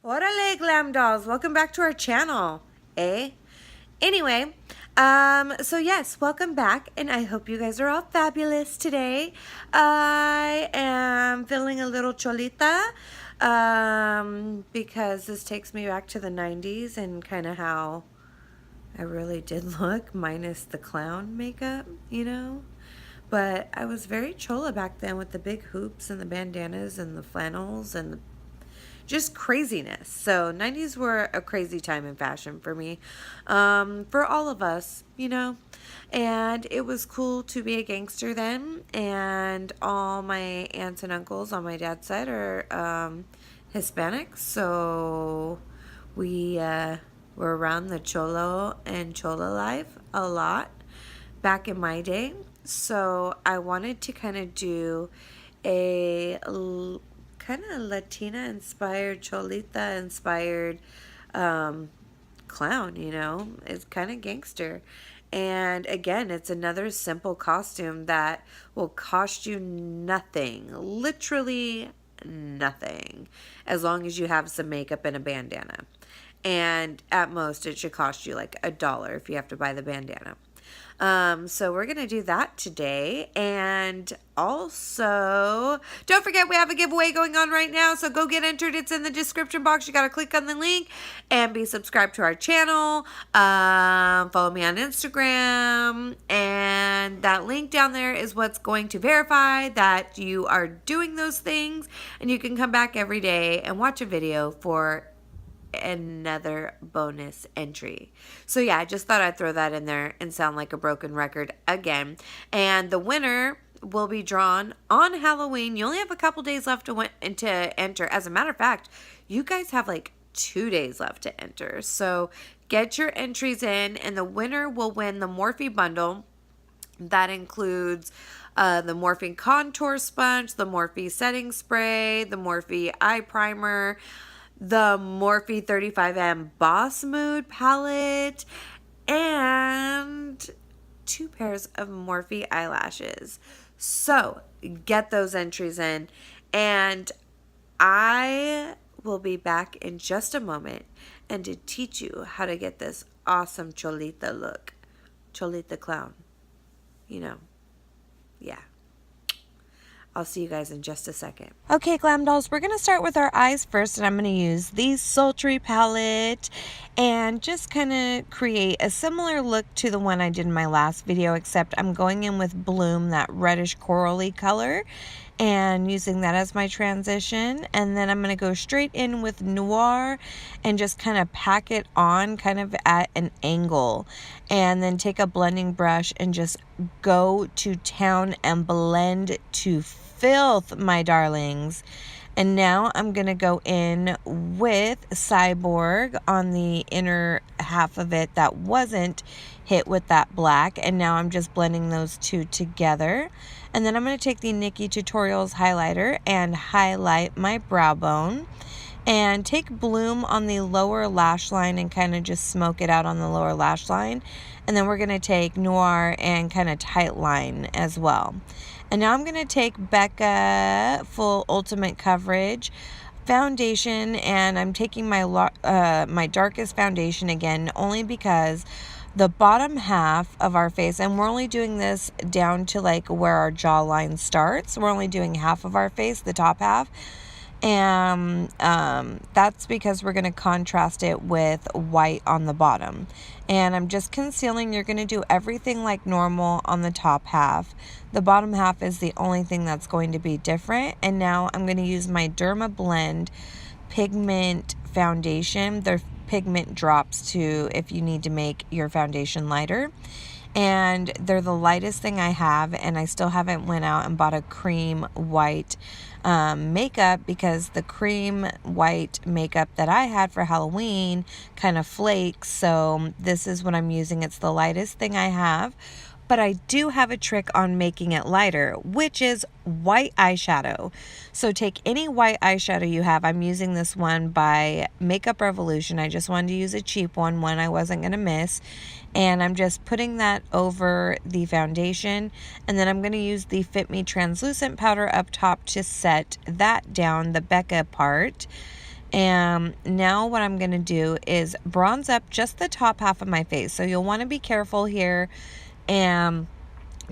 Orale, glam dolls, welcome back to our channel, eh? Anyway, so yes, welcome back, and I hope you guys are all fabulous today. I am feeling a little cholita, because this takes me back to the 90s and kind of how I really did look, minus the clown makeup, you know? But I was very chola back then with the big hoops and the bandanas and the flannels and just craziness. So 90s were a crazy time in fashion for me, for all of us, you know. And it was cool to be a gangster then. And all my aunts and uncles on my dad's side are Hispanic, so we were around the cholo and chola life a lot back in my day. So I wanted to kind of do a kind of Latina inspired, Cholita inspired clown, you know. It's kind of gangster. And again, it's another simple costume that will cost you nothing, literally nothing, as long as you have some makeup and a bandana. And at most, it should cost you like $1 if you have to buy the bandana. So we're going to do that today. And also, don't forget we have a giveaway going on right now. So go get entered. It's in the description box. You got to click on the link and be subscribed to our channel. Follow me on Instagram. And that link down there is what's going to verify that you are doing those things. And you can come back every day and watch a video for another bonus entry. So yeah, I just thought I'd throw that in there and sound like a broken record again. And the winner will be drawn on Halloween. You only have a couple days left to enter. As a matter of fact, you guys have like 2 days left to enter. So get your entries in, and the winner will win the Morphe bundle. That includes the Morphe contour sponge, the Morphe setting spray, the Morphe eye primer, the Morphe 35M Boss Mood palette, and 2 pairs of Morphe eyelashes. So get those entries in, and I will be back in just a moment and to teach you how to get this awesome Cholita look. Cholita clown. You know. Yeah. I'll see you guys in just a second. Okay, glam dolls, we're going to start with our eyes first, and I'm going to use the Sultry palette and just kind of create a similar look to the one I did in my last video, except I'm going in with Bloom, that reddish corally color, and using that as my transition. And then I'm going to go straight in with Noir and just kind of pack it on kind of at an angle, and then take a blending brush and just go to town and blend to filth, my darlings. And now I'm going to go in with Cyborg on the inner half of it that wasn't hit with that black. And now I'm just blending those two together. And then I'm going to take the Nikki Tutorials highlighter and highlight my brow bone. And take Bloom on the lower lash line and kind of just smoke it out on the lower lash line. And then we're going to take Noir and kind of tight line as well. And now I'm going to take Becca Full Ultimate Coverage foundation, and I'm taking my my darkest foundation again, only because the bottom half of our face, and we're only doing this down to like where our jawline starts. We're only doing half of our face, the top half. And that's because we're going to contrast it with white on the bottom. And I'm just concealing. You're going to do everything like normal on the top half. The bottom half is the only thing that's going to be different. And now I'm going to use my Derma Blend Pigment Foundation. They're pigment drops too if you need to make your foundation lighter. And they're the lightest thing I have, and I still haven't went out and bought a cream white makeup, because the cream white makeup that I had for Halloween kind of flakes. So this is what I'm using. It's the lightest thing I have. But I do have a trick on making it lighter, which is white eyeshadow. So take any white eyeshadow you have. I'm using this one by Makeup Revolution. I just wanted to use a cheap one I wasn't going to miss. And I'm just putting that over the foundation. And then I'm going to use the Fit Me translucent powder up top to set that down, the Becca part. And now what I'm going to do is bronze up just the top half of my face. So you'll want to be careful here and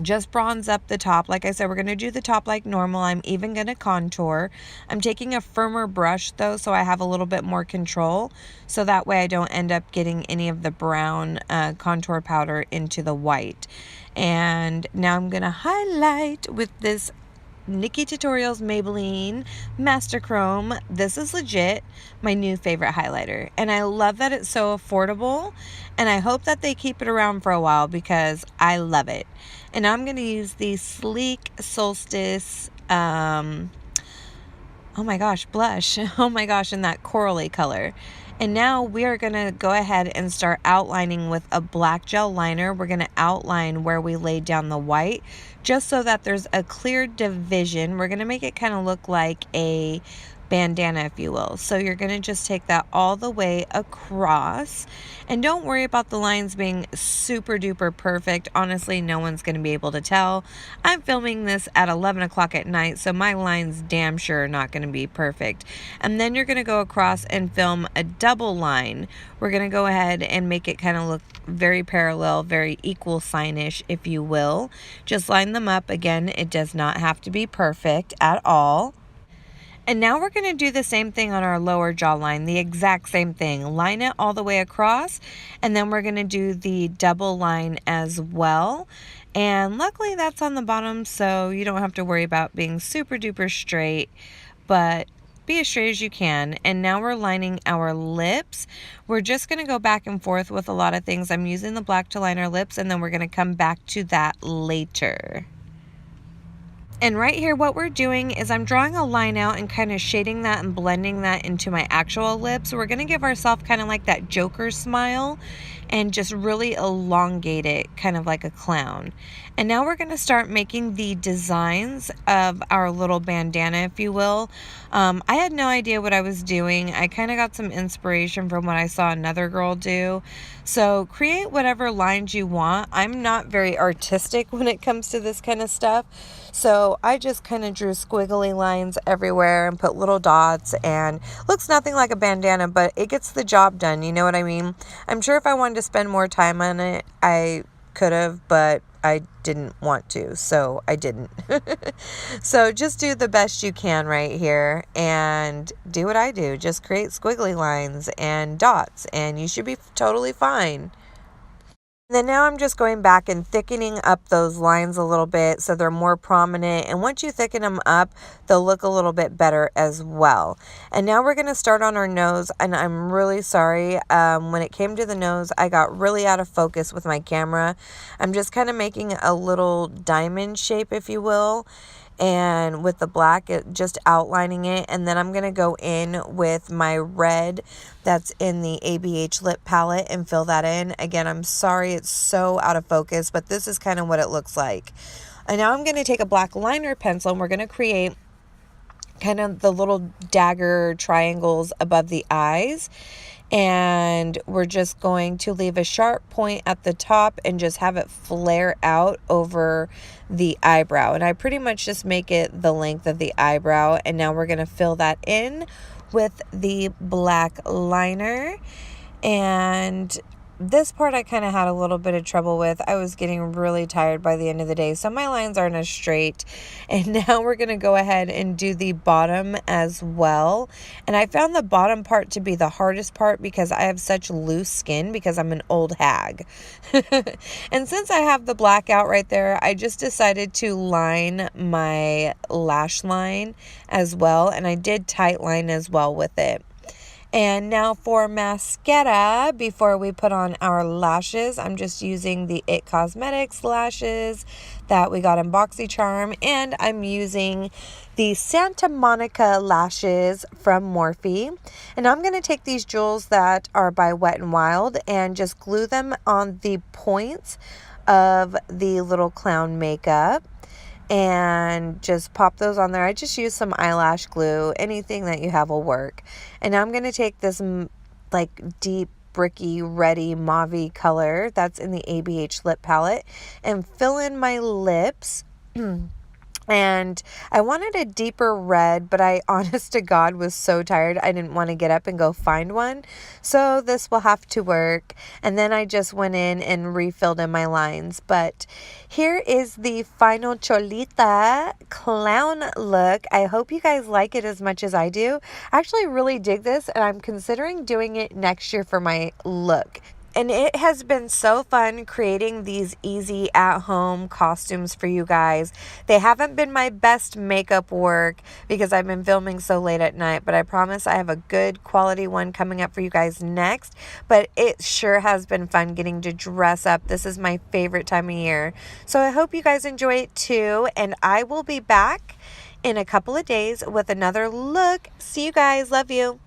just bronze up the top. Like I said, we're going to do the top like normal. I'm even going to contour. I'm taking a firmer brush though, so I have a little bit more control. So that way I don't end up getting any of the brown contour powder into the white. And now I'm going to highlight with this Nikki Tutorials Maybelline Master Chrome. This is legit my new favorite highlighter, and I love that it's so affordable, and I hope that they keep it around for a while because I love it. And I'm going to use the Sleek Solstice oh my gosh, blush. Oh my gosh, in that corally color. And now we are going to go ahead and start outlining with a black gel liner. We're going to outline where we laid down the white just so that there's a clear division. We're going to make it kind of look like a bandana, if you will. So you're going to just take that all the way across, and don't worry about the lines being super duper perfect. Honestly, no one's going to be able to tell. I'm filming this at 11 o'clock at night, so my lines damn sure are not going to be perfect. And then you're going to go across and film a double line. We're going to go ahead and make it kind of look very parallel, very equal signish, if you will. Just line them up. Again, it does not have to be perfect at all. And now we're going to do the same thing on our lower jawline, the exact same thing. Line it all the way across, and then we're going to do the double line as well. And luckily that's on the bottom, so you don't have to worry about being super duper straight, but be as straight as you can. And now we're lining our lips. We're just going to go back and forth with a lot of things. I'm using the black to line our lips, and then we're going to come back to that later. And right here, what we're doing is I'm drawing a line out and kind of shading that and blending that into my actual lips. We're going to give ourselves kind of like that Joker smile and just really elongate it, kind of like a clown. And now we're going to start making the designs of our little bandana, if you will. I had no idea what I was doing. I kind of got some inspiration from what I saw another girl do. So create whatever lines you want. I'm not very artistic when it comes to this kind of stuff. So I just kind of drew squiggly lines everywhere and put little dots, and looks nothing like a bandana, but it gets the job done. You know what I mean? I'm sure if I wanted to spend more time on it, I could have, but I didn't want to, so I didn't. So just do the best you can right here and do what I do. Just create squiggly lines and dots, and you should be totally fine. Then now I'm just going back and thickening up those lines a little bit so they're more prominent. And once you thicken them up, they'll look a little bit better as well. And now we're going to start on our nose. And I'm really sorry. When it came to the nose, I got really out of focus with my camera. I'm just kind of making a little diamond shape, if you will. And with the black, just outlining it. And then I'm going to go in with my red that's in the ABH lip palette and fill that in. Again, I'm sorry it's so out of focus, but this is kind of what it looks like. And now I'm going to take a black liner pencil, and we're going to create kind of the little dagger triangles above the eyes. And we're just going to leave a sharp point at the top and just have it flare out over the eyebrow. And I pretty much just make it the length of the eyebrow. And now we're going to fill that in with the black liner. And this part I kind of had a little bit of trouble with. I was getting really tired by the end of the day, so my lines aren't as straight. And now we're going to go ahead and do the bottom as well. And I found the bottom part to be the hardest part because I have such loose skin because I'm an old hag. And since I have the black out right there, I just decided to line my lash line as well. And I did tight line as well with it. And now for mascara, before we put on our lashes, I'm just using the It Cosmetics lashes that we got in BoxyCharm. And I'm using the Santa Monica lashes from Morphe. And I'm going to take these jewels that are by Wet n Wild and just glue them on the points of the little clown makeup. And just pop those on there. I just use some eyelash glue. Anything that you have will work. And now I'm going to take this like deep bricky reddy mauve color that's in the ABH lip palette and fill in my lips And I wanted a deeper red, but I, honest to God, was so tired. I didn't want to get up and go find one. So this will have to work. And then I just went in and refilled in my lines. But here is the final Cholita clown look. I hope you guys like it as much as I do. I actually really dig this, and I'm considering doing it next year for my look. And it has been so fun creating these easy at-home costumes for you guys. They haven't been my best makeup work because I've been filming so late at night, but I promise I have a good quality one coming up for you guys next. But it sure has been fun getting to dress up. This is my favorite time of year. So I hope you guys enjoy it too, and I will be back in a couple of days with another look. See you guys. Love you.